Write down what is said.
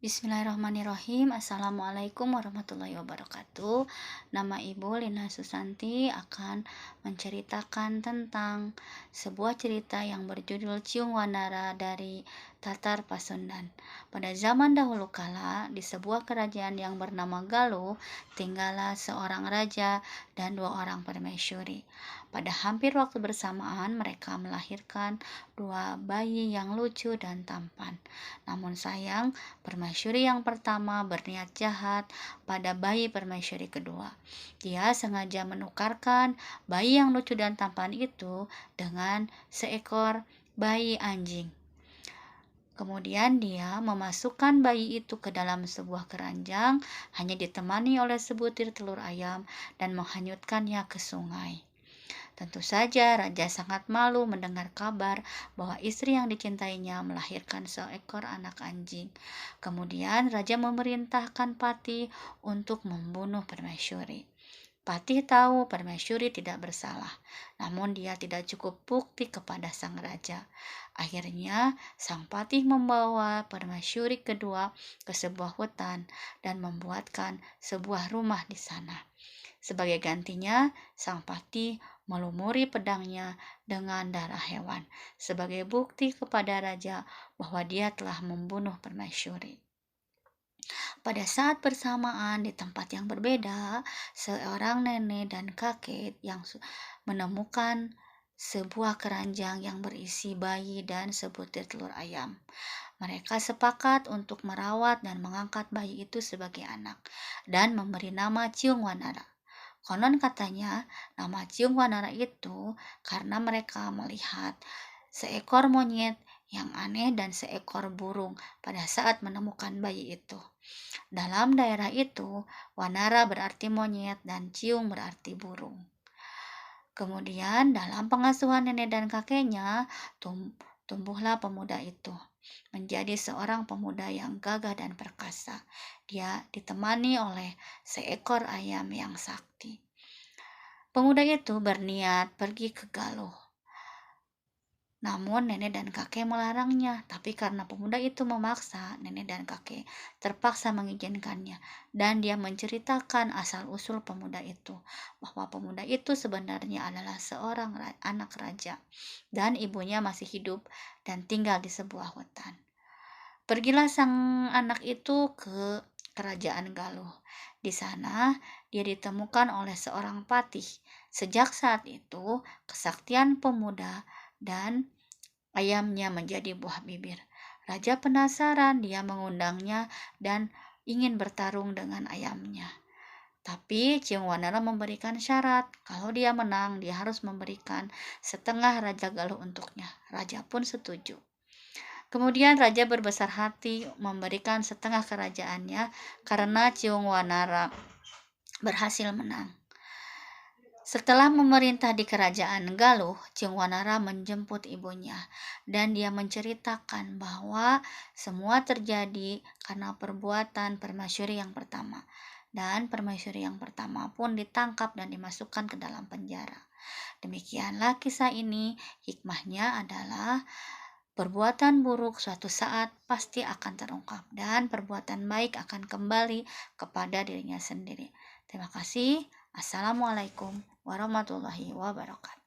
Bismillahirrahmanirrahim. Assalamualaikum warahmatullahi wabarakatuh. Nama Ibu Lina Susanti akan menceritakan tentang sebuah cerita yang berjudul Ciung Wanara dari Tatar Pasundan. Pada zaman dahulu kala, di sebuah kerajaan yang bernama Galuh, tinggallah seorang raja dan dua orang permaisuri. Pada hampir waktu bersamaan, mereka melahirkan dua bayi yang lucu dan tampan. Namun sayang, permaisuri yang pertama berniat jahat pada bayi permaisuri kedua. Dia sengaja menukarkan bayi yang lucu dan tampan itu dengan seekor bayi anjing. Kemudian dia memasukkan bayi itu ke dalam sebuah keranjang, hanya ditemani oleh sebutir telur ayam, dan menghanyutkannya ke sungai. Tentu saja raja sangat malu mendengar kabar bahwa istri yang dicintainya melahirkan seekor anak anjing. Kemudian raja memerintahkan Patih untuk membunuh permaisuri. Patih tahu permaisuri tidak bersalah, namun dia tidak cukup bukti kepada sang raja. Akhirnya, sang Patih membawa permaisuri kedua ke sebuah hutan dan membuatkan sebuah rumah di sana. Sebagai gantinya, sang Patih melumuri pedangnya dengan darah hewan sebagai bukti kepada raja bahwa dia telah membunuh permaisuri. Pada saat bersamaan di tempat yang berbeda, seorang nenek dan kakek yang menemukan sebuah keranjang yang berisi bayi dan sebutir telur ayam. Mereka sepakat untuk merawat dan mengangkat bayi itu sebagai anak dan memberi nama Ciung Wanara. Konon katanya nama Ciung Wanara itu karena mereka melihat seekor monyet yang aneh dan seekor burung pada saat menemukan bayi itu. Dalam daerah itu, Wanara berarti monyet dan Ciung berarti burung. Kemudian dalam pengasuhan nenek dan kakeknya, tumbuhlah pemuda itu menjadi seorang pemuda yang gagah dan perkasa. Dia ditemani oleh seekor ayam yang sakti. Pemuda itu berniat pergi ke Galuh. Namun nenek dan kakek melarangnya, tapi karena pemuda itu memaksa, nenek dan kakek terpaksa mengizinkannya. Dan dia menceritakan asal-usul pemuda itu, bahwa pemuda itu sebenarnya adalah seorang anak raja, dan ibunya masih hidup dan tinggal di sebuah hutan. Pergilah sang anak itu ke kerajaan Galuh. Di sana, dia ditemukan oleh seorang patih. Sejak saat itu, kesaktian pemuda dan ayamnya menjadi buah bibir. Raja penasaran, dia mengundangnya dan ingin bertarung dengan ayamnya. Tapi Ciung Wanara memberikan syarat, kalau dia menang, dia harus memberikan setengah Raja Galuh untuknya. Raja pun setuju. Kemudian raja berbesar hati memberikan setengah kerajaannya karena Ciung Wanara berhasil menang. Setelah memerintah di kerajaan Galuh, Ciung Wanara menjemput ibunya dan dia menceritakan bahwa semua terjadi karena perbuatan permaisuri yang pertama. Dan permaisuri yang pertama pun ditangkap dan dimasukkan ke dalam penjara. Demikianlah kisah ini, hikmahnya adalah perbuatan buruk suatu saat pasti akan terungkap dan perbuatan baik akan kembali kepada dirinya sendiri. Terima kasih. Assalamualaikum warahmatullahi wabarakatuh.